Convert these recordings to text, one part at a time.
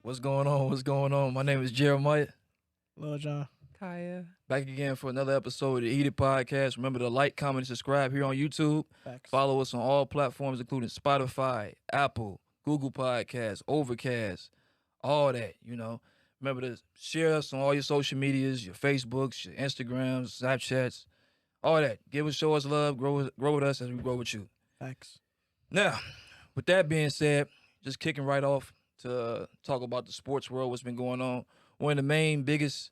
What's going on? What's going on? My name is Jeremiah. Lil John. Kaya. Back again for another episode of the Eat It Podcast. Remember to like, comment, and subscribe here on YouTube. Facts. Follow us on all platforms, including Spotify, Apple, Google Podcasts, Overcast, all that, you know. Remember to share us on all your social medias, your Facebooks, your Instagrams, Snapchats, all that. Show us love, grow with us as we grow with you. Facts. Now, with that being said, just kicking right off to talk about the sports world, what's been going on. One of the main biggest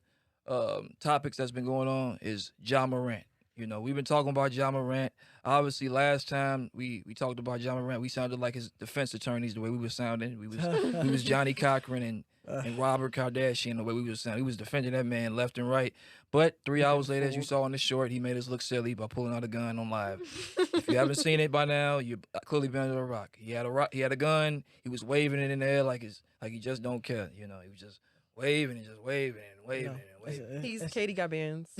topics that's been going on is Ja Morant. You know, we've been talking about Ja Morant. Obviously, last time we talked about Ja Morant, we sounded like his defense attorneys the way we were sounding. We was Johnny Cochran and Robert Kardashian the way we was sounding. He was defending that man left and right. But 3 hours later, as you saw in the short, he made us look silly by pulling out a gun on live. If you haven't seen it by now, you've clearly been under a rock. He had a gun. He was waving it in the air like he just don't care. You know, he was just waving and just waving and waving and waving. He's Katie got bands.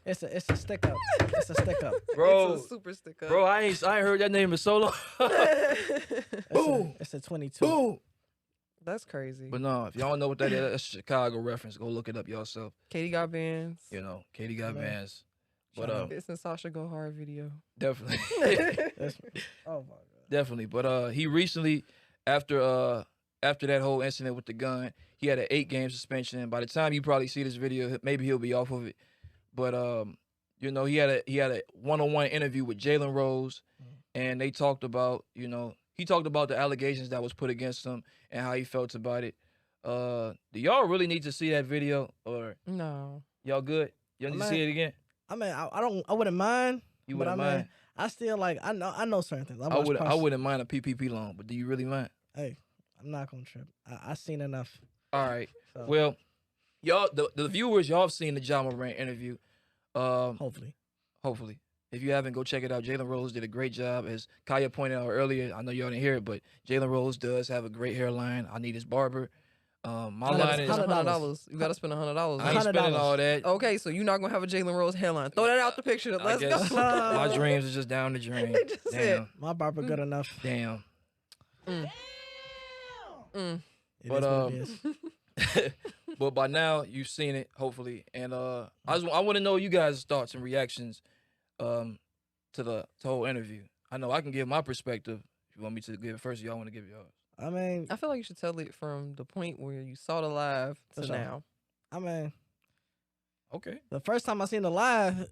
It's a stick up. It's a stick up, Bro. It's a super stick up. Bro, I ain't heard that name in so long. Boom. It's a 22. Boom. That's crazy. But no, if y'all don't know what that is, that's a Chicago reference. Go look it up yourself. Katie got bands. You know, Katie got Man. bands. Shout But out. It's in Sasha Go Hard video. definitely. Oh my god. Definitely. But he recently, after that whole incident with the gun, he had an 8-game suspension. And by the time you probably see this video, maybe he'll be off of it. But you know, he had a one-on-one interview with Jalen Rose, and they talked about, you know, he talked about the allegations that was put against him and how he felt about it. Do y'all really need to see that video, or No. y'all good? Y'all need to see it again? I mean, I wouldn't mind. You but wouldn't I mean, mind? I still like. I know certain things. I wouldn't mind a PPP loan, but do you really mind? Hey, I'm not gonna trip. I seen enough. All right. So, Well, y'all, the viewers, y'all have seen the Ja Morant interview. hopefully. Hopefully. If you haven't, go check it out. Jalen Rose did a great job. As Kaya pointed out earlier, I know y'all didn't hear it, but Jalen Rose does have a great hairline. I need his barber. My line is, $100. You got to spend $100. I ain't spending all that. Okay, so you're not gonna have a Jalen Rose hairline. Throw that out the picture. I Let's guess go. my dreams are just down the drain. Just Damn. My barber good enough. Damn. Mm. It But, is what it is. But by now, you've seen it, hopefully. And I want to know you guys' thoughts and reactions to the whole interview. I know I can give my perspective. If you want me to give it first, y'all want to give yours. I mean, I feel like you should tell it from the point where you saw the live to For sure. now. I mean, Okay. the first time I seen the live,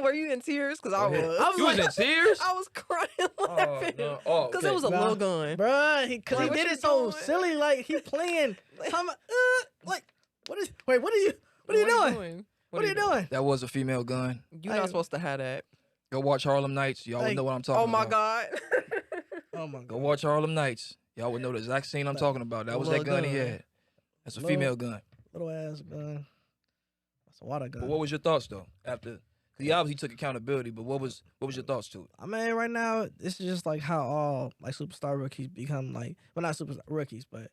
Were you in tears? Because I Go ahead. was. You was in tears? I was crying laughing. no. Oh, Because okay. it was a Nah. little gun. bruh, cause he What did you it so doing? silly, like he playing. Like, what are you doing? What are you doing? That was a female gun. You're not supposed to have that. Go watch Harlem Nights. Y'all would Like, know what I'm talking Oh my about. God. Oh my god. Go watch Harlem Nights. Y'all would know the exact scene I'm talking about. That was that Little gun he gun. had. That's a Little- female gun. Little ass gun. That's a water gun. But what was your thoughts though? After he obviously took accountability, but what was your thoughts to it? I mean, right now, this is just like how all like superstar rookies become like, well, not superstar rookies, but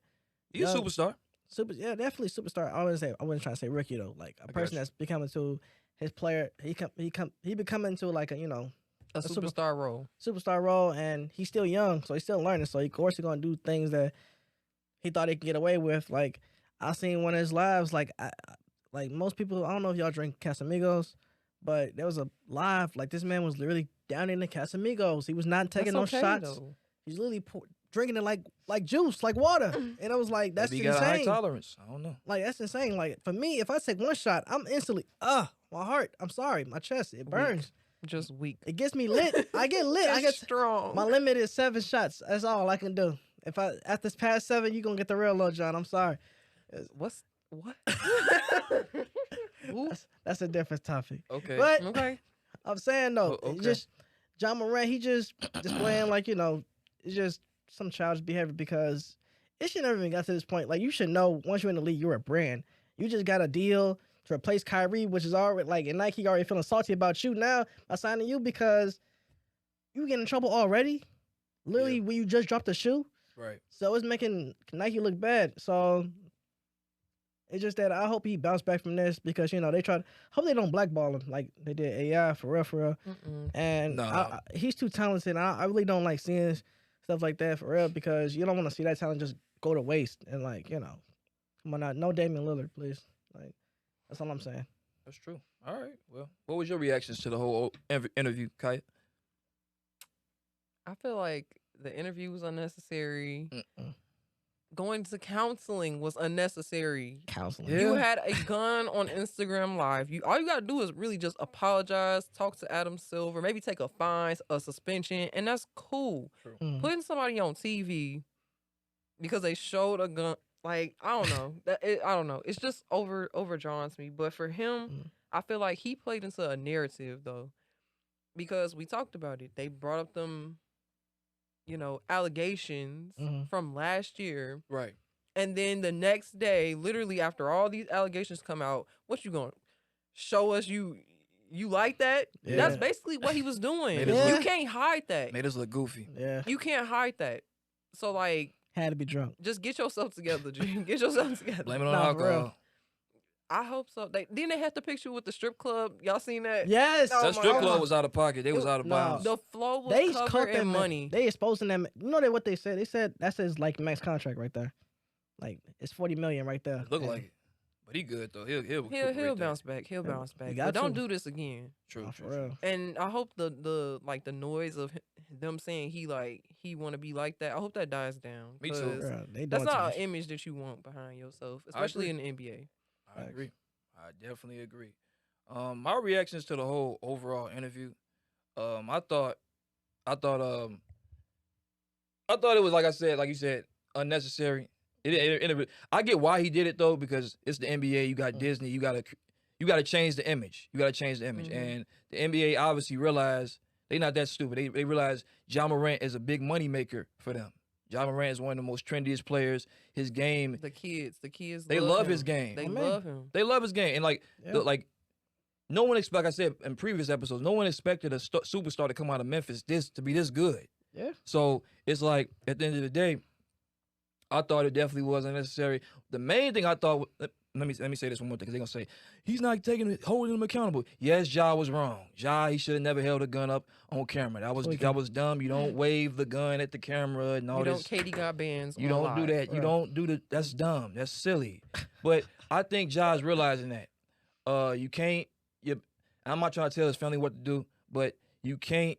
He's a Yeah. superstar. yeah, definitely superstar. I wasn't trying to say rookie though. Like a got person you. that's becoming to his player, he becoming to like a A superstar role. superstar role, and he's still young, so he's still learning. So of course he's gonna do things that he thought he could get away with. Like I seen one of his lives. Like like most people, I don't know if y'all drink Casamigos, but there was a live. Like this man was literally down in the Casamigos. He was not taking That's no okay, shots. though. He's literally drinking it like juice, like water. And I was like, that's Maybe he got a high insane. tolerance. I don't know. Like that's insane. Like for me, if I take one shot, I'm instantly my heart. I'm sorry, my chest, it burns. Just weak. It gets me lit. I get lit. I It's get strong. my limit is 7 shots. That's all I can do. If I after past 7, you gonna get the real Lil John. I'm sorry. What? That's a different topic. Okay. But Okay. I'm saying though, Oh, okay. just Ja Morant, he just displaying like it's just some childish behavior because it should never even got to this point. Like you should know once you're in the league, you're a brand. You just got a deal to replace Kyrie, which is already like, and Nike already feeling salty about you now by signing you because you get in trouble already. Literally, when you just dropped a shoe. Right. So it's making Nike look bad. So it's just that I hope he bounced back from this because, they tried. Hope they don't blackball him like they did AI for real. Mm-mm. And No. he's too talented. I really don't like seeing stuff like that for real, because you don't want to see that talent just go to waste. And like, you know, come on, no Damian Lillard, please. Like, that's all I'm saying. That's true. All right. Well, what was your reactions to the whole interview, Kaya? I feel like the interview was unnecessary. Mm-mm. Going to counseling was unnecessary. Counseling. Yeah. You had a gun on Instagram Live. All you gotta do is really just apologize, talk to Adam Silver, maybe take a fine, a suspension, and that's cool. True. Mhm. Putting somebody on TV because they showed a gun, like, I don't know. I don't know. It's just overdrawn to me. But for him, Mhm. I feel like he played into a narrative though, because we talked about it. They brought up them, allegations Mhm. from last year. Right. And then the next day, literally after all these allegations come out, what you going to show us you like that? Yeah. That's basically what he was doing. Made us You look- can't hide that. Made us look goofy. Yeah. You can't hide that. So like, Had to be drunk. just get yourself together, G. Get yourself together. Blame it on Nah, for real. alcohol. I hope so. Then they had the picture with the strip club. Y'all seen that? Yes. Oh That my strip God. club was out of pocket. They was out of No. bounds. The flow was They covered caught in them money. They exposing them. You know what they said? They said that's his like max contract right there. Like it's 40 million right there. It looked And- like it. But he good though. He'll He'll recuperate bounce back. He'll Yeah, bounce you back. got But don't to. do this again. True, Nah, true, for true. real. And I hope the noise of them saying he want to be like that. I hope that dies down. Me too. 'cause Bro, they doing That's too not much. an image that you want behind yourself, I especially agree. in the NBA. I Facts. agree. I definitely agree. My reactions to the whole overall interview, I thought it was like you said, unnecessary. I get why he did it though, because it's the NBA. You got Disney. You gotta change the image. Mhm. And the NBA obviously realized they not that stupid. They realize Ja Morant is a big money maker for them. Ja Morant is one of the most trendiest players. His game, The kids they love him. his game. They Oh, man. love him. They love his game, and Yeah. no one like I said in previous episodes, no one expected a superstar to come out of Memphis to be this good. Yeah. So it's like at the end of the day, I thought it definitely was unnecessary. The main thing I thought, let me say this one more thing, because they're gonna say he's not holding him accountable. Yes, Ja was wrong. Ja, he should have never held a gun up on camera. That was dumb. You don't wave the gun at the camera and all You this. don't Katie got bands. You on don't do live. that. You don't do the. That's dumb. That's silly. But I think Ja's realizing that. You can't. I'm not trying to tell his family what to do, but you can't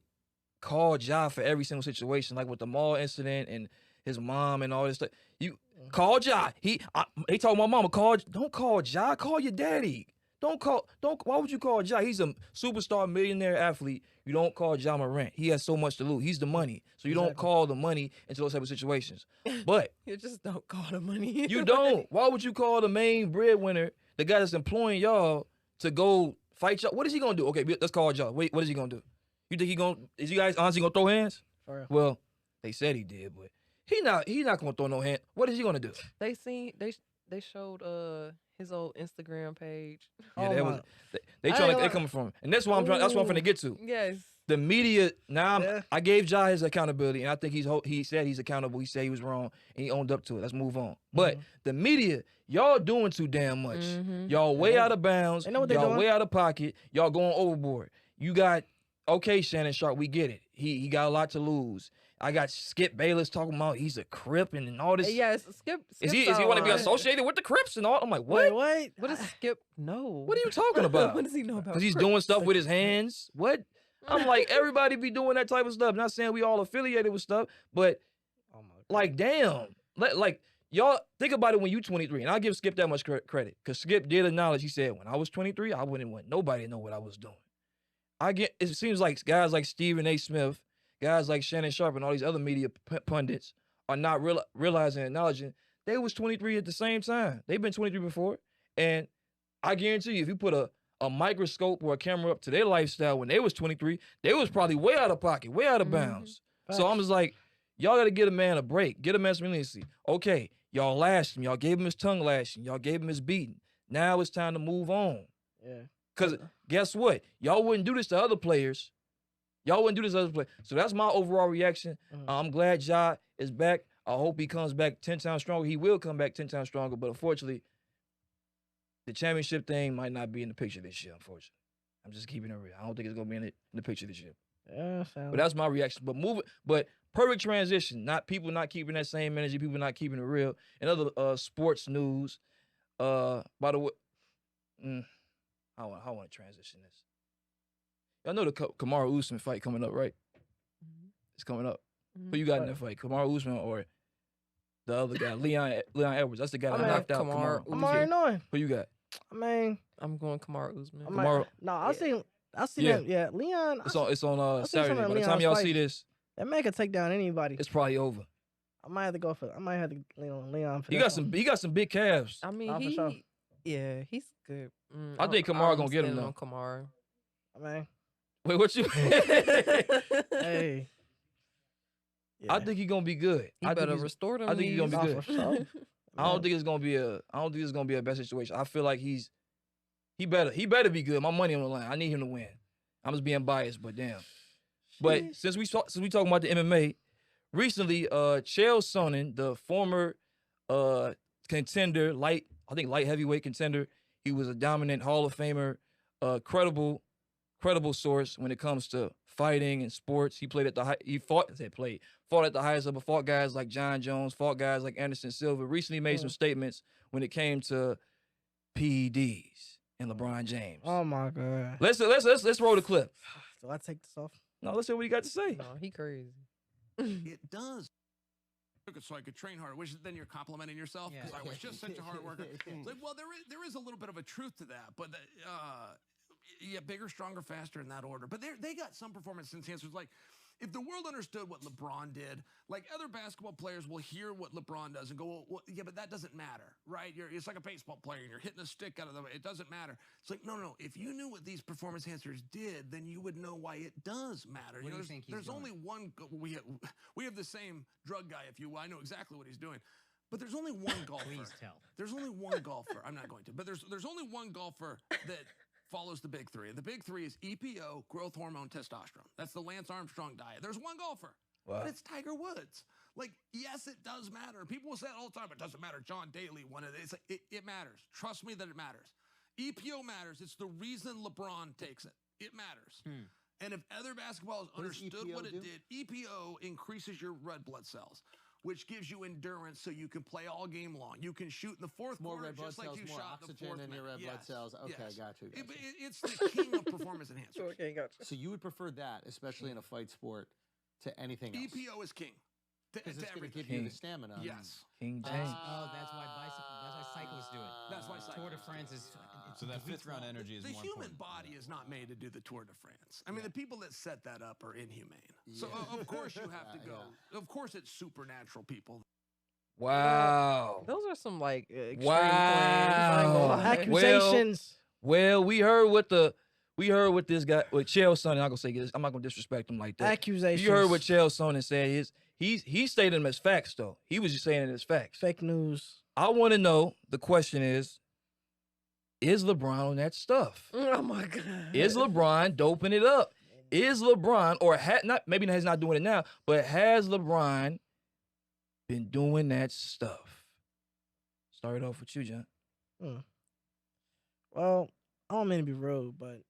call Ja for every single situation, like with the mall incident and his mom and all this stuff. You call Ja. They told my mama don't call Ja. Call your daddy. Why would you call Ja? He's a superstar millionaire athlete. You don't call Ja Morant. He has so much to lose. He's the money. So you don't Exactly. call the money into those type of situations. But You just don't call the money. you don't. Why would you call the main breadwinner, the guy that's employing y'all, to go fight y'all? What is he gonna do? Okay, let's call y'all. Wait, what is he gonna do? You think is you guys honestly gonna throw hands? For real. Well, they said he did, but he not gonna throw no hand. What is he gonna do? They showed his old Instagram page. Yeah, Oh that my- was they I trying ain't they gonna- coming from, and that's what that's what I'm finna get to. Yes. The media now. Yeah. I gave Ja his accountability, and I think he said he's accountable. He said he was wrong, and he owned up to it. Let's move on. But the media, y'all doing too damn much. Mhm. Y'all way out of bounds. They know what they're Y'all doing. way out of pocket. Y'all going overboard. You got Shannon Sharp. We get it. He got a lot to lose. I got Skip Bayless talking about he's a Crip and all this. Yes. Skip. Is he want to be associated with the Crips and all? I'm like, Wait, what? wait. What does Skip know? What are you talking about? What does he know about? Because he's Crips? doing stuff with his hands. What? I'm like, everybody be doing that type of stuff. Not saying we all affiliated with stuff, but Oh my God. like, damn. Like, y'all think about it when you 23. And I'll give Skip that much credit. Because Skip did acknowledge, he said, when I was 23, I wouldn't want nobody to know what I was doing. It seems like guys like Stephen A. Smith, guys like Shannon Sharp, and all these other media pundits are not realizing and acknowledging they was 23 at the same time. They've been 23 before. And I guarantee you, if you put a microscope or a camera up to their lifestyle when they was 23, they was probably way out of pocket, way out of bounds. So I'm just like, y'all got to get a man a break. Get a man some leniency. Okay, y'all lashed him. Y'all gave him his tongue lashing. Y'all gave him his beating. Now it's time to move on. Yeah. Because guess what? Y'all wouldn't do this to other players. So that's my overall reaction. I'm glad Ja is back. I hope he comes back 10 times stronger. He will come back 10 times stronger. But unfortunately, the championship thing might not be in the picture this year, unfortunately. I'm just keeping it real. I don't think it's going to be in the picture this year. Yeah, But that's my reaction. But perfect transition. Not people not keeping that same energy. People not keeping it real. And other sports news. By the way, how I want to transition this. Y'all know the Kamaru Usman fight coming up, right? It's coming up. Who you got in that fight? Kamaru Usman or the other guy, Leon Edwards? That's the guy that knocked out Kamaru. I'm already knowing. Who you got? I mean, I'm going Kamaru Usman. No, I see that. Yeah, Leon. It's on Saturday. By the Leon's time y'all fight. see this, that man could take down anybody. it's probably over. I might have to lean on Leon for He that got some big calves. I mean, for sure. yeah, he's good. I think Kamaru gonna get him though. Kamaru. I mean, wait, what you? hey. Yeah. I think he's gonna be good. He better restore them. I think he's gonna be good. For sure. I don't think it's gonna be a bad situation. I feel like he better be good. My money on the line. I need him to win. I'm just being biased, but damn. But since we talking about the MMA, recently, Chael Sonnen, the former contender, light heavyweight contender, he was a dominant Hall of Famer, credible source when it comes to fighting and sports. He fought at the highest level, fought guys like John Jones, fought guys like Anderson Silva. Recently made some statements when it came to PEDs and LeBron James. Oh my God. Let's roll the clip. Do I take this off? No, let's hear what he got to say. No, he crazy. It does. So I could train harder, which then you're complimenting yourself because I was just such a hard worker. It's like, well, there is a little bit of a truth to that, but yeah, bigger, stronger, faster in that order. But they got some performance enhancers. Like, if the world understood what LeBron did, like other basketball players will hear what LeBron does and go, well, yeah, but that doesn't matter, right? It's like a baseball player and you're hitting a stick out of the way. It doesn't matter. It's like, no. If you knew what these performance enhancers did, then you would know why it does matter. What do you think he's there's doing? only one. We have the same drug guy, if you will. I know exactly what he's doing. But there's only one golfer. Please tell. There's only one golfer. I'm not going to. But there's only one golfer that follows the big three. And the big three is EPO, growth hormone, testosterone. That's the Lance Armstrong diet. There's one golfer. Wow. But it's Tiger Woods. Like, yes, it does matter. People will say it all the time. It doesn't matter. John Daly won it. It's like, it matters. Trust me that it matters. EPO matters. It's the reason LeBron takes it. It matters. And if other basketballers understood what it did, EPO increases your red blood cells, which gives you endurance so you can play all game long. You can shoot in the fourth More quarter red blood just like cells, you more shot in the oxygen fourth in your red blood cells. Okay, yes. got you. It's the king of performance enhancers. Okay, gotcha. So you would prefer that, especially in a fight sport, to anything else? EPO is king. Because it's going to give King. you the stamina. Yes. King Ah. James. That's why cyclists do it. That's why Tour de cyclists France do it. is So that fifth round energy is The more human important. body is not made to do the Tour de France. I mean, the people that set that up are inhumane. So, of course, you have to go. Of course, it's supernatural people. Wow. Those are some like extreme Wow. claims. I ain't gonna lie. Accusations. Well, we heard what this guy, with Chael Sonnen. I'm not gonna say this. I'm not gonna disrespect him like that. Accusations. You heard what Chael Sonnen said. He stated them as facts though. He was just saying it as facts. Fake news. I want to know. The question is LeBron on that stuff? Oh my God. Is LeBron doping it up? Is LeBron maybe he's not doing it now, but has LeBron been doing that stuff? Start off with you, John. Well, I don't mean to be rude, but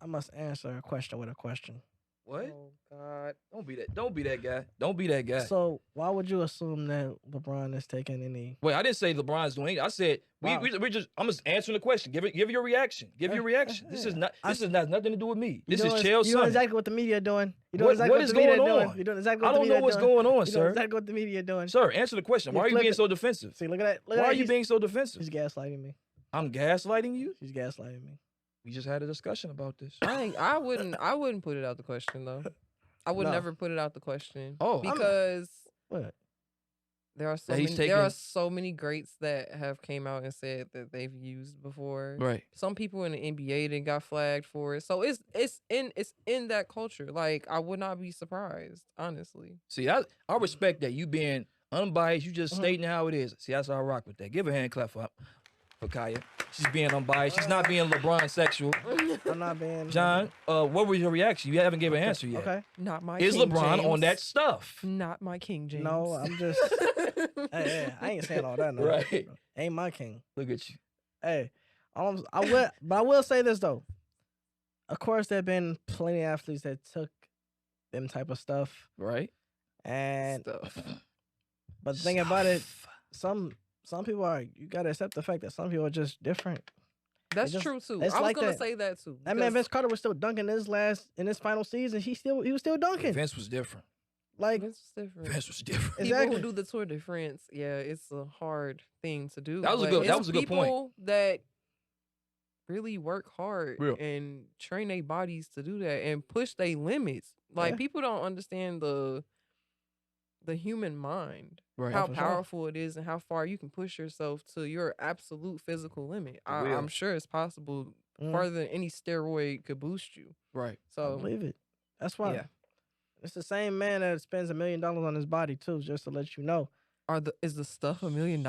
I must answer a question with a question. What? Oh God. Don't be that guy. Don't be that guy. So why would you assume that LeBron is taking any? Wait, I didn't say LeBron's doing anything. I said Wow. I'm just answering the question. Give your reaction. Give your reaction. This is not has nothing to do with me. This is Chael You know Sonnen. exactly what the media doing. You know What- exactly what what is the media going doing. on? You doing exactly I what the don't media know what's doing. going on, You know sir. exactly what the media doing. Sir, answer the question. You Why are you being flipping- so defensive? See, look at that. Look Why at are that. you being so defensive? He's gaslighting me. I'm gaslighting you? She's gaslighting me. We just had a discussion about this. I wouldn't put it out the question though. I would No. never put it out the question. Oh. Because What? there are so That he's many, there are taking- so many greats that have came out and said that they've used before. Right. Some people in the NBA then got flagged for it. So it's in that culture. Like I would not be surprised, honestly. See, I respect that. You being unbiased, you just stating how it is. See, that's how I rock with that. Give a hand clap for Kaya. She's being unbiased. She's not being LeBron sexual. I'm not being. John, what was your reaction? You haven't given an answer yet. Okay. Not my Is King LeBron James. on that stuff? Not my King James. No, I'm just. hey, I ain't saying all that. No. Right. Ain't my king. Look at you. Hey, but I will say this though. Of course, there have been plenty of athletes that took them type of stuff, Right? and Stuff. but the thing about it, some people are. You gotta accept the fact that some people are just different. That's just- true too. it's I was like gonna that. say that too. That man because Vince Carter was still dunking in his final season. He was still dunking. Vince was different. Like Vince was different. Vince was different. People Exactly. who do the Tour de France, yeah, it's a hard thing to do. That was a but good- that it's was a good point. people that really work hard Real. and train their bodies to do that and push their limits. Like Yeah. people don't understand the human mind, Right. how for sure. powerful it is, and how far you can push yourself to your absolute physical limit. Real. I'm sure it's possible Mm. farther than any steroid could boost you. Right. I So believe it. That's why. yeah. It's the same man that spends $1 million on his body too, just to let you know. Is the stuff $1 million?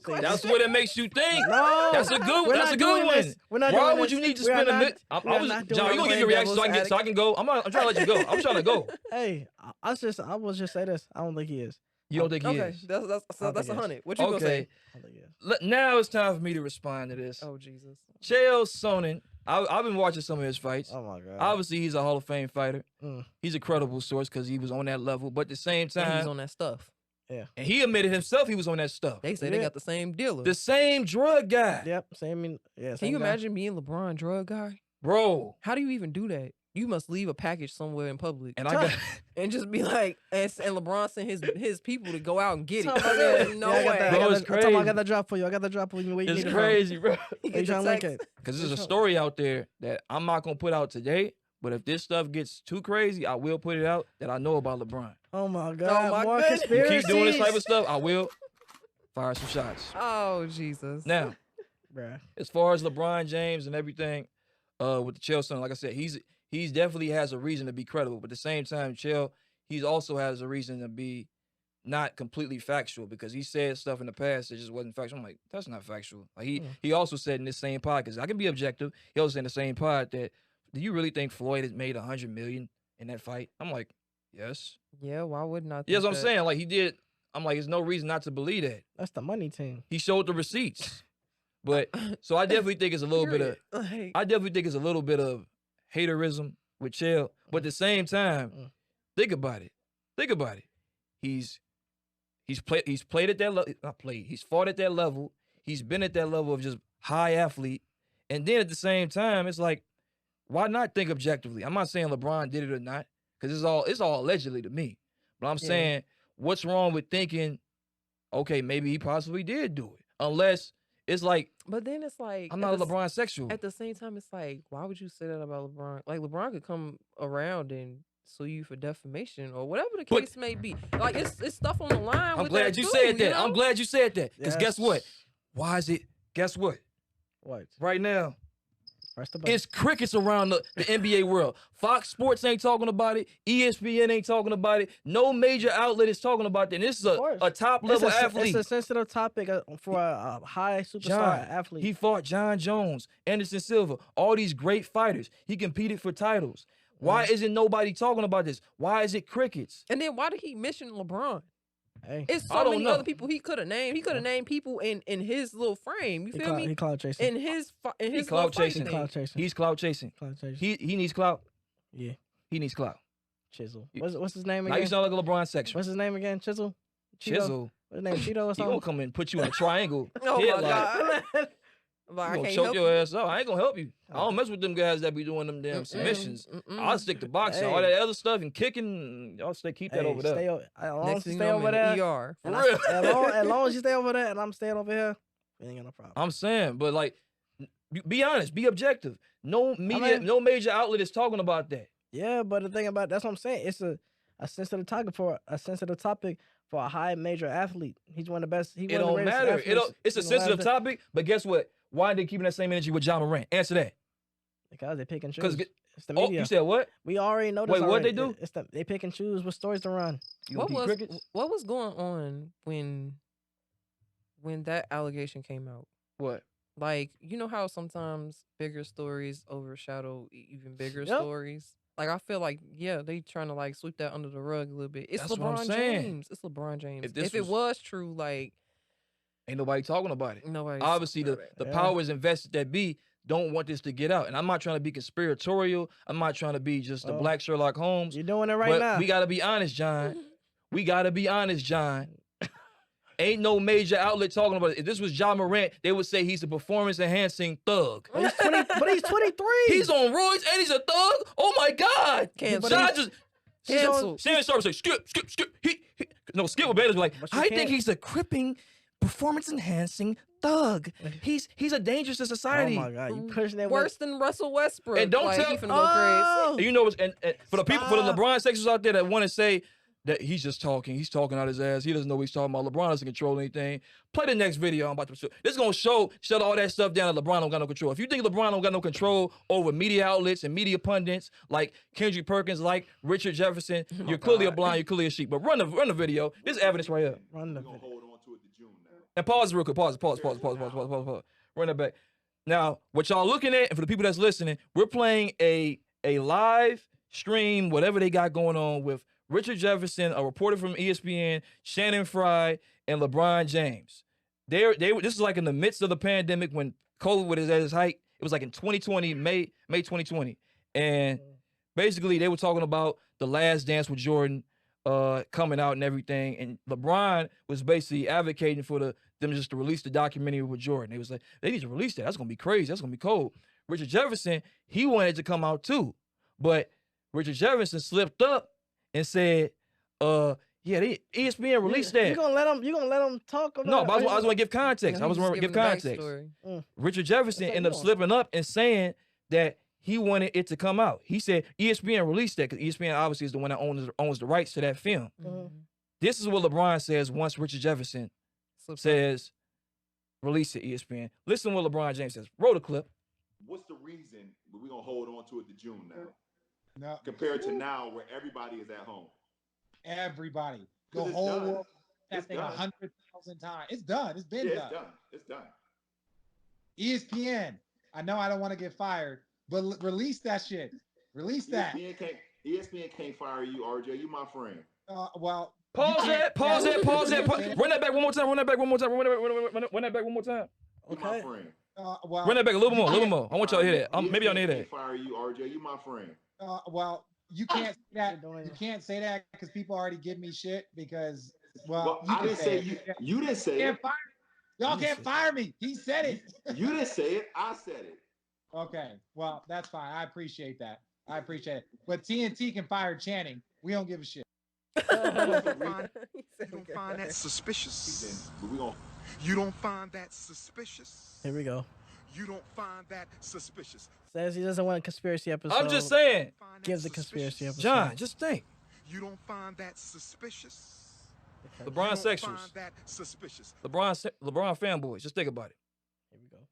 That's what it makes you think. No, That's a good. we're That's not a good doing one. this. We're not Why doing would this. you need to We are spend a not- minute? we are not doing John, you gonna give your playing reaction so I can devil's get go. I'm trying to let you go. I'm trying to go. Hey, I will just say this. I don't think he is. You don't think he Okay, is? that's don't think 100. it's- What you gonna say? Okay. I don't think he is. Now it's time for me to respond to this. Oh Jesus. Chael Sonnen. I've been watching some of his fights. Oh my god. Obviously, he's a Hall of Fame fighter. Mm. He's a credible source because he was on that level. But at the same And time, he's on that stuff. and he admitted himself he was on that stuff. They say Yeah. they got the same dealer. The same drug guy, Yep. Same. Yeah. Can same you guy. imagine being LeBron drug guy? bro. How do you even do that? You must leave a package somewhere in public And I got and just be like, and LeBron sent his people to go out and get it. Talking about There's that. no Yeah, I got way. that. Bro, I got it's that- I'm talking about I got crazy. that drop for you. I got that drop for you. Where you it's need it crazy, bro. You From. get You trying the to link text. it? Because there's a story out there that I'm not gonna put out today. But if this stuff gets too crazy, I will put it out that I know about LeBron. Oh my god. my More goodness. You conspiracies. keep doing this type of stuff, I will fire some shots. Oh Jesus. Now, Bruh. as far as LeBron James and everything, with the Chael Sonnen, like I said, he's definitely has a reason to be credible. But at the same time, Chael, he also has a reason to be not completely factual because he said stuff in the past that just wasn't factual. I'm like, that's not factual. Like he also said in this same pod, because I can be objective. He also said in the same pod that, do you really think Floyd has made $100 million in that fight? I'm like, yes. Yeah, why wouldn't I think Yes, I'm that? saying. Like he did. I'm like, there's no reason not to believe that. That's the money team. He showed the receipts. But so I definitely think it's a little bit of Like, I definitely think it's a little bit of haterism with Chael. But at the same time, think about it. Think about it. He's played at that level. Not played. He's fought at that level. He's been at that level of just high athlete. And then at the same time, it's like, why not think objectively? I'm not saying LeBron did it or not, because it's all allegedly to me. But I'm Yeah. saying, what's wrong with thinking, okay, maybe he possibly did do it, unless it's like but then it's like I'm not a LeBron sexual. At the same time, it's like, why would you say that about LeBron? Like LeBron could come around and sue you for defamation or whatever the But- case may be. Like it's stuff on the line. I'm with glad that you too, said that. you know? I'm glad you said that. Because guess what? Yes. Why is it? Guess what? What? Right now, Press the button. it's crickets around the NBA world. Fox Sports ain't talking about it. ESPN ain't talking about it. No major outlet is talking about it. And this is course. a top level It's athlete. a sensitive topic for a high superstar John, athlete. he fought John Jones, Anderson Silva, all these great fighters. He competed for titles. Why isn't nobody talking about this? Why is it crickets? And then why did he mention LeBron? Hey, It's I so don't many know. other people he could have named. He could have named people in his little frame. You he feel clout, me? he clout chasing. In his He little clout fight chasing. He thing. clout chasing. He's clout chasing. Clout chasing. He needs clout. Yeah. He needs clout. Chisel. You- What's his name Now you again? sound like a LeBron sexual. What's his name again? Chisel. Cheeto? Chisel. What's his name? Cheeto or He gonna something? come and put you in a triangle. Oh headlock. my god! Like, I You gonna can't choke help your you. ass up. I ain't gonna help you. I don't mess with them guys that be doing them damn submissions. I'll stick to boxing. All Hey. that other stuff and kicking, y'all keep that Hey, over there. stay as long Next as you thing stay you know, over I'm in there. the ER. For and I- real. as long as you stay over there and I'm staying over here, we ain't got no problem. I'm saying, but like, be honest, be objective. No media, mean- no major outlet is talking about that. Yeah, but the thing about that's what I'm saying. It's a sensitive topic for a high major athlete. He's one of the best. He It one of the don't greatest matter. athletes It's a in the sensitive last- topic, but guess what? Why are they keeping that same energy with John Morant? Answer that. Because they pick and choose. Because It's the oh, media. you said what? We already know this. Wait, what'd they already. do? It's they pick and choose what stories to run. You What gonna was keep crickets? what was going on when that allegation came out? What? Like, you know how sometimes bigger stories overshadow even bigger Yep. stories? Like, I feel like, yeah, they trying to like sweep that under the rug a little bit. It's That's what I'm LeBron saying. James. It's LeBron James. If this If it was true, like Ain't nobody talking about it. nobody. Obviously, the powers invested that be don't want this to get out. And I'm not trying to be conspiratorial. I'm not trying to be just the Oh. black Sherlock Holmes. You're doing it right But now. we got to be honest, John. We got to be honest, John. Ain't no major outlet talking about it. If this was Ja Morant, they would say he's a performance-enhancing thug. But he's 23. He's on roids and he's a thug? Oh, my God. Cancel. Ja just... Cancel. Shannon Sharp say, skip. No, Skip would better be like, But you I think can't- he's a cripping, performance-enhancing thug. He's a danger to Oh society. my God, you pushing that Worse than Russell Westbrook. And don't like, tell- he finna go crazy. And you know, and for the people, for the Stop. LeBron sexers out there that want to say that he's just talking, he's talking out his ass, he doesn't know what he's talking about. LeBron doesn't control anything. Play the next video I'm about to show. This is gonna shut all that stuff down. That LeBron don't got no control. If you think LeBron don't got no control over media outlets and media pundits like Kendrick Perkins, like Richard Jefferson, you're clearly a blind, you're clearly a sheep. But run the video. This is evidence right here. Run the We're gonna video. hold on to it to June now. And pause real quick. Pause. Run that back. Now, what y'all looking at, and for the people that's listening, we're playing a live stream, whatever they got going on with Richard Jefferson, a reporter from ESPN, Shannon Fry, and LeBron James. This is like in the midst of the pandemic when COVID was at its height. It was like in 2020, May 2020. And basically they were talking about The Last Dance with Jordan coming out and everything. And LeBron was basically advocating for them just to release the documentary with Jordan. They was like, they need to release that. That's gonna be crazy. That's gonna be cold. Richard Jefferson, he wanted to come out too. But Richard Jefferson slipped up and said, ESPN released that. You gonna let him talk about No, it? but I was going to give context. I was going to give context. Richard Jefferson That's what ended up you want. slipping up and saying that he wanted it to come out. He said ESPN released that because ESPN obviously is the one that owns the rights to that film. This is what LeBron says once Richard Jefferson says, release it, ESPN. Listen to what LeBron James says. Roll the clip. What's the reason we're gonna hold on to it to June now, No, compared to now where everybody is at home? everybody. The 'Cause it's whole done. world. That It's thing done. 100,000 times. It's done. It's been Yeah, done. it's done. It's done. ESPN. I know I don't want to get fired, but release that shit. Release that. ESPN can't fire you, RJ. You my friend. Well, Pause you that. can't- Run that back one more time. Run that back one more time. You my friend. Well, Run that back a little bit more. I want y'all to hear that. Maybe y'all need ESPN that. can't fire you, RJ. You my friend. well, you can't say that. You're doing You it. can't say that because people already give me shit because, well, Well, you I can didn't say it. you didn't say Can't it. fire me. Y'all can't fire me. He said it. You didn't say it. I said it. Okay, well, that's fine. I appreciate that. I appreciate it. But TNT can fire Channing. We don't give a shit. You don't find that suspicious. But we gonna You don't find that suspicious. Here we go. You don't find that suspicious. Says he doesn't want a conspiracy episode. I'm just saying, Find that Gives a suspicious. conspiracy episode. John, just think. You don't find that suspicious. LeBron You don't sexuals. find that suspicious. LeBron fanboys. Just think about it. Here we go.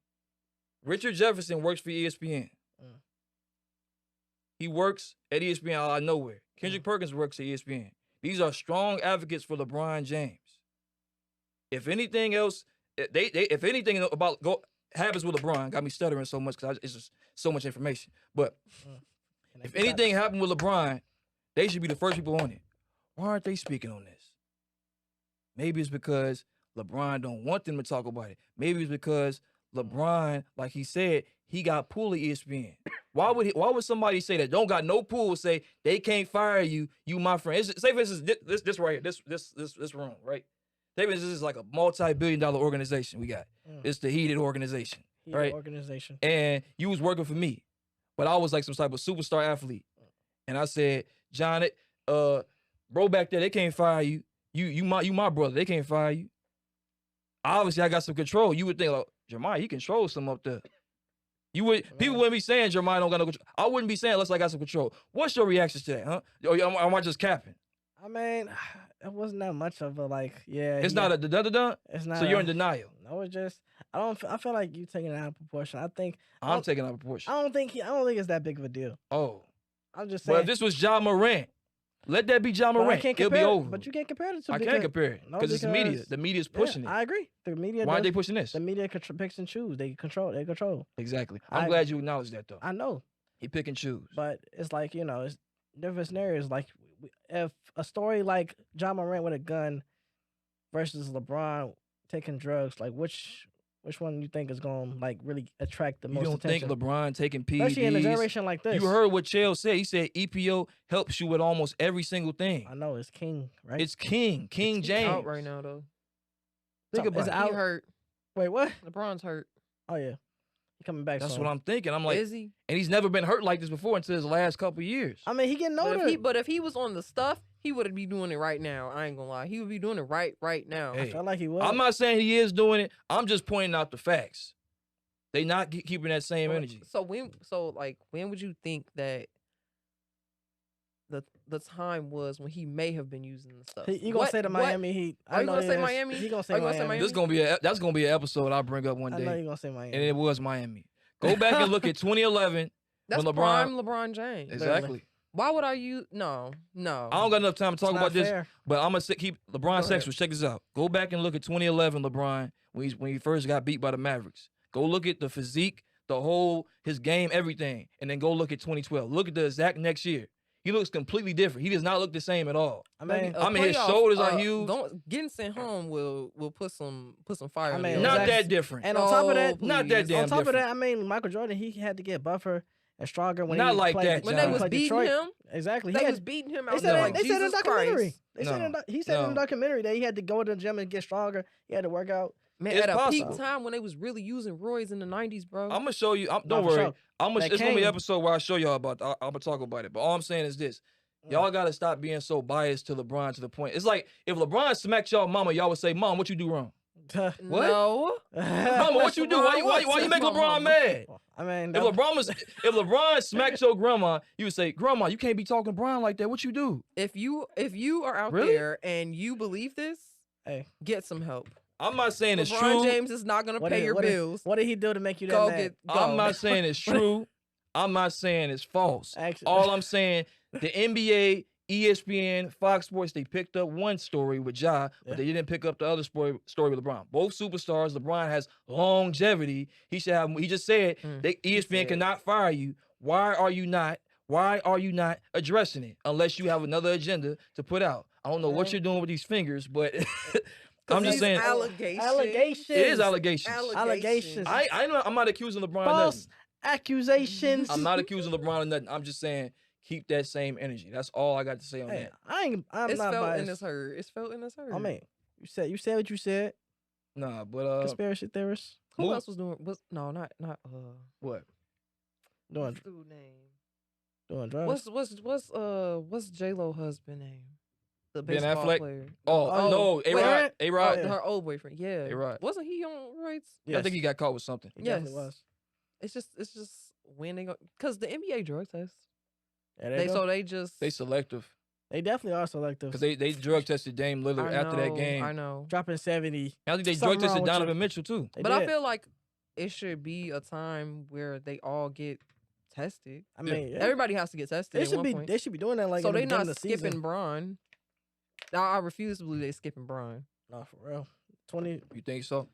Richard Jefferson works for ESPN. He works at ESPN out of nowhere. Kendrick Perkins works at ESPN. These are strong advocates for LeBron James. If anything else, if anything about happens with LeBron, got me stuttering so much because it's just so much information. But if anything happened with LeBron, they should be the first people on it. Why aren't they speaking on this? Maybe it's because LeBron don't want them to talk about it. Maybe it's because LeBron, like he said, he got pull at ESPN. Why would somebody say that don't got no pull say they can't fire you, you my friend? Say for instance, this right here, this room, right? Say for instance, this is like a multi-billion-dollar organization we got. It's the heated organization, right? Organization. And you was working for me, but I was like some type of superstar athlete. And I said, John, bro back there, they can't fire you. You my brother, they can't fire you. Obviously, I got some control. You would think, like, Jeremiah, he controls some up there. People wouldn't be saying Jeremiah don't got no control. I wouldn't be saying unless I got some control. What's your reactions to that, huh? Or am I just capping? I mean, it wasn't that much of a like, yeah. It's not a da-da-da? It's not. So you're in denial. No, it's just I feel like you taking it out of proportion. I'm taking out of proportion. I don't think it's that big of a deal. Oh. I'm just saying. But if this was Ja Morant, let that be Ja But I Morant. can't It'll be compare it. over. But you can't compare the two. I can't compare it because it's the media. The media's pushing yeah, it. I agree. The media. Why are does- they pushing this? The media picks and choose. They control. Exactly. I- I'm glad you acknowledge that, though. I know, He pick and choose. but it's like it's different scenarios. Like if a story like John Morant with a gun versus LeBron taking drugs, like which Which one you think is going to like really attract the You most don't attention? think LeBron taking PEDs? Especially in a generation like this. You heard what Chael said. He said EPO helps you with almost every single thing. I know it's King, right? It's King He's James. out right now though. Think about It's it. out. He hurt. Wait, what? LeBron's hurt. Oh yeah, he coming back. That's soon. what I'm thinking. I'm like, Is he? and he's never been hurt like this before until his last couple years. I mean, he getting But older. if he was on the stuff, he would be doing it right now. I ain't gonna lie. He would be doing it right now. Hey, I felt like he was. I'm not saying he is doing it. I'm just pointing out the facts. They not keeping that same energy. So when would you think that the time was when he may have been using the stuff? You gonna say the Miami Heat? Are you know gonna say is. Miami? He gonna say Are you gonna say Miami. Miami? That's gonna be an episode I'll bring up one I know day. you gonna say Miami. And it was Miami. Go back and look at 2011 That's when prime LeBron James. Exactly. Why would I use? No. I don't got enough time to talk It's about not this, fair. but I'm gonna keep LeBron ahead. sexual. Check this out. Go back and look at 2011 LeBron when he first got beat by the Mavericks. Go look at the physique, his game, everything, and then go look at 2012. Look at the exact next year. He looks completely different. He does not look the same at all. I mean, his shoulders are huge. Getting sent home will put some fire. I on mean, your Not ass. that different. and on top of that, Not that damn on top different. of that, I mean, Michael Jordan, he had to get buffer and stronger when Not he like played, that, when John. they was played beating Detroit. him, Exactly. they He was had, beating him they out said, there like they said in the Jesus documentary. Christ. They said No. he said in No. the documentary that he had to go to the gym and get stronger. He had to work out. Man, It's at a possible. peak time when they was really using roids in the 90s, bro. I'm gonna show you. Don't for worry. sure. It's That gonna be an Kane- episode where I show y'all about. I'm gonna talk about it. But all I'm saying is this: y'all gotta stop being so biased to LeBron to the point. It's like if LeBron smacked y'all mama, y'all would say, "Mom, what you do wrong? What? No. Mama, what you do? Why you make LeBron mad?" I mean, If LeBron smacked your grandma, you would say, "Grandma, you can't be talking Brown like that. What you do?" If you are out Really? there and you believe this, hey, get some help. I'm not saying it's LeBron true. James is not gonna pay your bills. What did he do to make you that Go mad? get. Go. I'm not saying it's true. I'm not saying it's false. Actually- All I'm saying, the NBA, ESPN, Fox Sports, they picked up one story with Ja, but Yeah. they didn't pick up the other story with LeBron. Both superstars. LeBron has longevity. He should have. He just said ESPN said. cannot fire you. Why are you not addressing it unless you have another agenda to put out? I don't know what you're doing with these fingers, but I'm just These saying Allegations. it is allegations. Allegations. I know I'm not accusing LeBron of False nothing. accusations. I'm not accusing LeBron of nothing. I'm just saying keep that same energy. That's all I got to say on Hey, that. I'm It's not felt biased. and it's heard. It's felt and it's heard. I mean, you said what you said. Nah, but Conspiracy theorists who move- else was doing? Not what? doing what's dude name? doing drugs. What's J-Lo husband name? The Ben baseball Affleck? player. Oh, no, wait, A-Rod. A-Rod. yeah. Her old boyfriend. Yeah. A-Rod. Wasn't he on roids? I think he got caught with something. He definitely Yes. was. It's just when they go because the NBA drug test. Yeah, They They selective they definitely are selective. because they drug tested Dame Lillard I after that know, game. I know. dropping 70. I think they Something drug wrong tested with you. Donovan Mitchell too. They But I did. feel like it should be a time where they all get tested. I mean, yeah. Everybody has to get tested. they at should one be point. they should be doing that like So in the they beginning not of the season. skipping Bron. I refuse to believe they skipping Bron. No, for real. 20. You think so?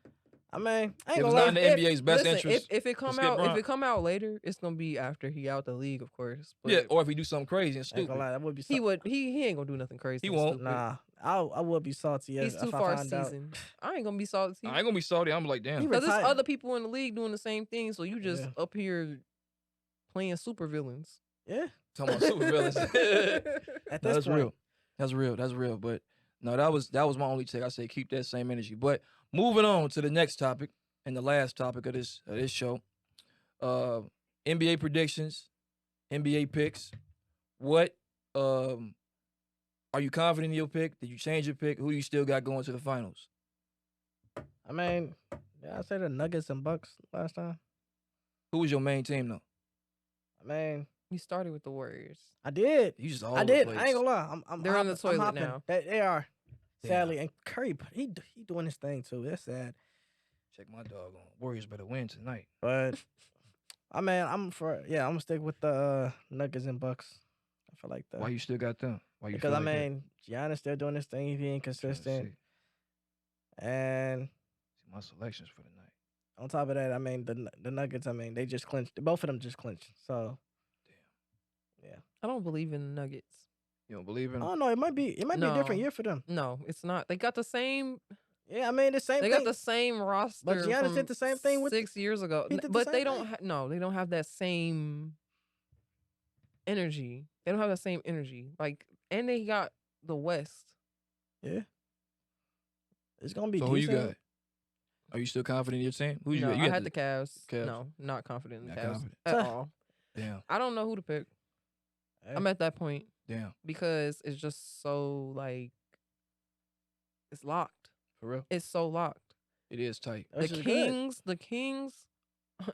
I mean, I ain't If gonna it's lie. not in the NBA's best listen, interest. If it come skip out, Bron. if it come out later, it's gonna be after he out the league, of course. But Yeah, or if he do something crazy and I ain't stupid. gonna lie. That would be. he ain't gonna do nothing crazy. He and won't. stupid. Nah, I would be salty. He's if too I far found out. seasoned. I ain't gonna be salty. I ain't gonna be salty. I'm like, damn. He Because there's retired. other people in the league doing the same thing. So you just Yeah. up here playing super villains. Yeah, Talking about super villains. at No, this that's point. real. That's real. That's real. But no, that was my only take. I say keep that same energy. But moving on to the next topic and the last topic of this show. NBA predictions, NBA picks. What are you confident in your pick? Did you change your pick? Who you still got going to the finals? I mean, yeah, I said the Nuggets and Bucks last time. Who was your main team though? I mean, You started with the Warriors. I did. You just all I over the did. place. I ain't gonna lie. I'm They're on the hopping- I'm toilet hopping. now. They are. Damn. Sadly, and Curry, he doing his thing too. That's sad. Check my dog on. Warriors better win tonight. But I mean, I'm gonna stick with the Nuggets and Bucks. I feel like that. Why you still got them? Why you? Because feel I like that? mean, Giannis still doing his thing. He being Trying to consistent, see and my selections for the night. on top of that, I mean the Nuggets. I mean, they just clinched. Both of them just clinched. So I don't believe in the Nuggets. You don't believe in I them? don't know. It might be a different No. year for them. No, it's not. They got the same. Yeah, I mean the same They thing. got the same roster. But Giannis from did the same thing with 6 years ago. he did the But they same don't. thing. No, they don't have that same energy. They don't have that same energy. Like, and they got the West. Yeah. It's gonna be So who you decent. got? Are you still confident in your team? Who you No, got? You I got had the Cavs. Cavs. No, not confident in the Not Cavs confident. at all. Damn. I don't know who to pick. Hey. I'm at that point Damn. because it's just so like it's locked. For real? It's so locked. It is tight. The Which is good. Kings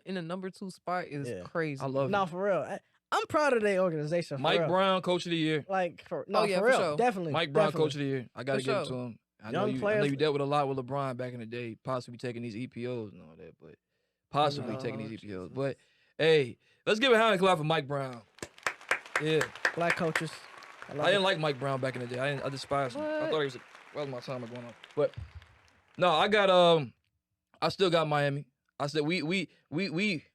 in the number 2 spot is Yeah. crazy. I love No, it. for real. I'm proud of their organization. For Mike real. Brown, Coach of the Year. Like for Oh, yeah, for for real, sure. definitely. Mike Brown, definitely. Coach of the Year. I got to For give it to sure. him. I Young know you players- dealt with a lot with LeBron back in the day, possibly taking these EPOs and all that, but possibly taking these EPOs. But hey, let's give a hand clap for Mike Brown. Yeah, Black coaches. love I didn't it. like Mike Brown back in the day. I despised him. I What? thought he was. Well, my time going on, but no, I got I still got Miami. I said we had our ups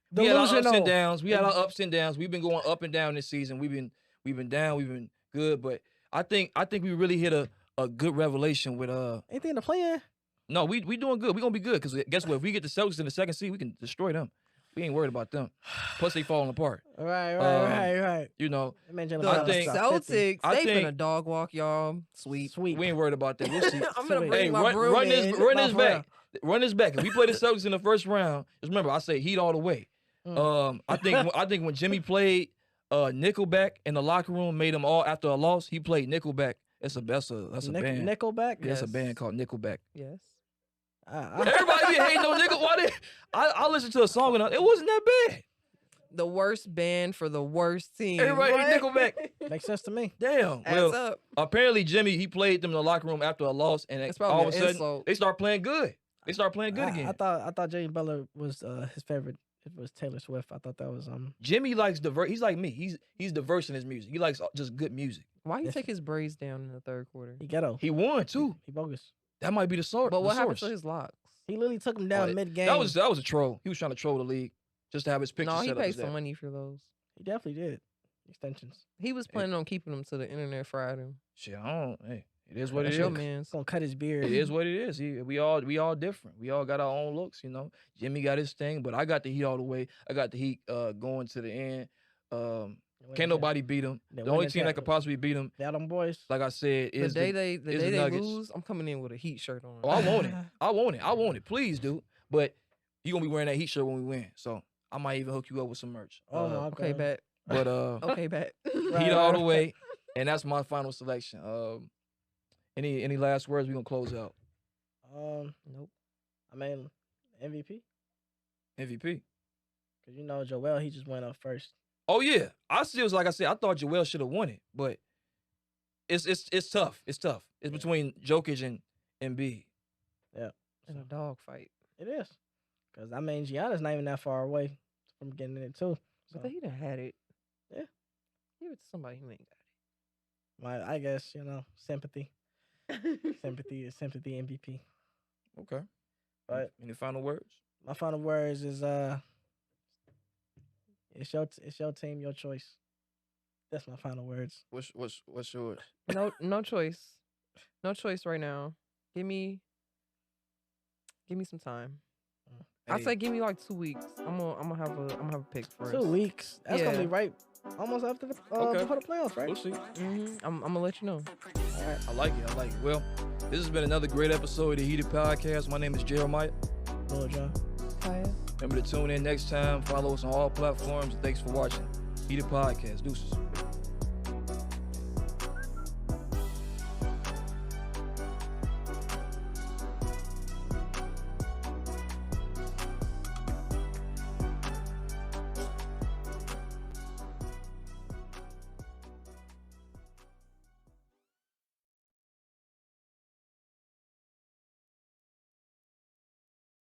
Delusional. and downs. We had our ups and downs. We've been going up and down this season. We've been down. We've been good, but I think we really hit a good revelation with Anything to play in? No, we doing good. We gonna be good because guess what? If we get the Celtics in the second seed, we can destroy them. We ain't worried about them. Plus they falling apart. Right. You know, That man Jalen The Brown think- dropped 50. Celtics, I they've been think- a dog walk, y'all. Sweet. Sweet. we ain't worried about that. We'll see. I'm gonna Sweet. bring Hey, my run broom this in. No, for back. Run this back. If we play the Celtics in the first round, just remember I say Heat all the way. I think when Jimmy played Nickelback in the locker room, made them all after a loss. He played Nickelback. That's a band. Nickelback. Yeah, it's a Yes. band called Nickelback. Yes. Everybody be hating on Nickel. I listened to a song and it wasn't that bad. The worst band for the worst team. Everybody hate What? Nickelback. Makes sense to me. Damn. Adds Well, up. apparently Jimmy he played them in the locker room after a loss, and It's all of a probably an sudden insult. they start playing good. They start playing good again. I thought Jimmy Butler was his favorite. It was Taylor Swift. I thought that was Jimmy likes diverse. He's like me. He's diverse in his music. He likes just good music. Why you Yes. take his braids down in the third quarter? he ghetto. He won too. He bogus. That might be the source. But what the happened source. to his locks? He literally took him down Oh, mid game. That was a troll. He was trying to troll the league just to have his picture No, he set up. paid as some that. money for those. He definitely did. Extensions. He was planning on keeping them to the internet Friday. Shit, I don't. Hey, it is what it That's is. your man's. Gonna cut his beard. It is what it is. We all different. We all got our own looks, you know. Jimmy got his thing, but I got the Heat all the way. I got the Heat going to the end. Can't nobody beat them. They The only win team that- that could possibly beat them, They them boys. like I said, The is day the they is the Nuggets. lose, I'm coming in with a Heat shirt on. Oh, I want it. I want it. Please, dude. But you gonna be wearing that Heat shirt when we win. So I might even hook you up with some merch. Oh my Okay, god. bet. But Okay, bet. Right, Heat all the right. way, and that's my final selection. Any last words? We gonna close out. Nope. I mean, MVP. MVP. Cause you know Joel, he just went up first. Oh yeah, I still like I said. I thought Joel should have won it, but it's tough. It's tough. It's between Jokic and Embiid. In a dog fight. It is. Cause I mean, Giannis not even that far away from getting in it too. But So, he'd have had it. Yeah. Give it to somebody who ain't got I guess sympathy. Sympathy MVP. Okay. But Any final words? my final words is it's your team, your choice. That's my final words. What's yours? it. No choice. No choice right now. Give me some time. I Hey, say give me like 2 weeks. I'm gonna have a pick for us. 2 weeks. That's gonna Yeah. be right almost after the Okay. before the playoffs, right? we'll see. I'm gonna let you know. All right. I like it. Well, this has been another great episode of the Heated Podcast. My name is Jeremiah. Lord John. Remember to tune in next time. Follow us on all platforms. Thanks for watching. Heated Podcast. Deuces.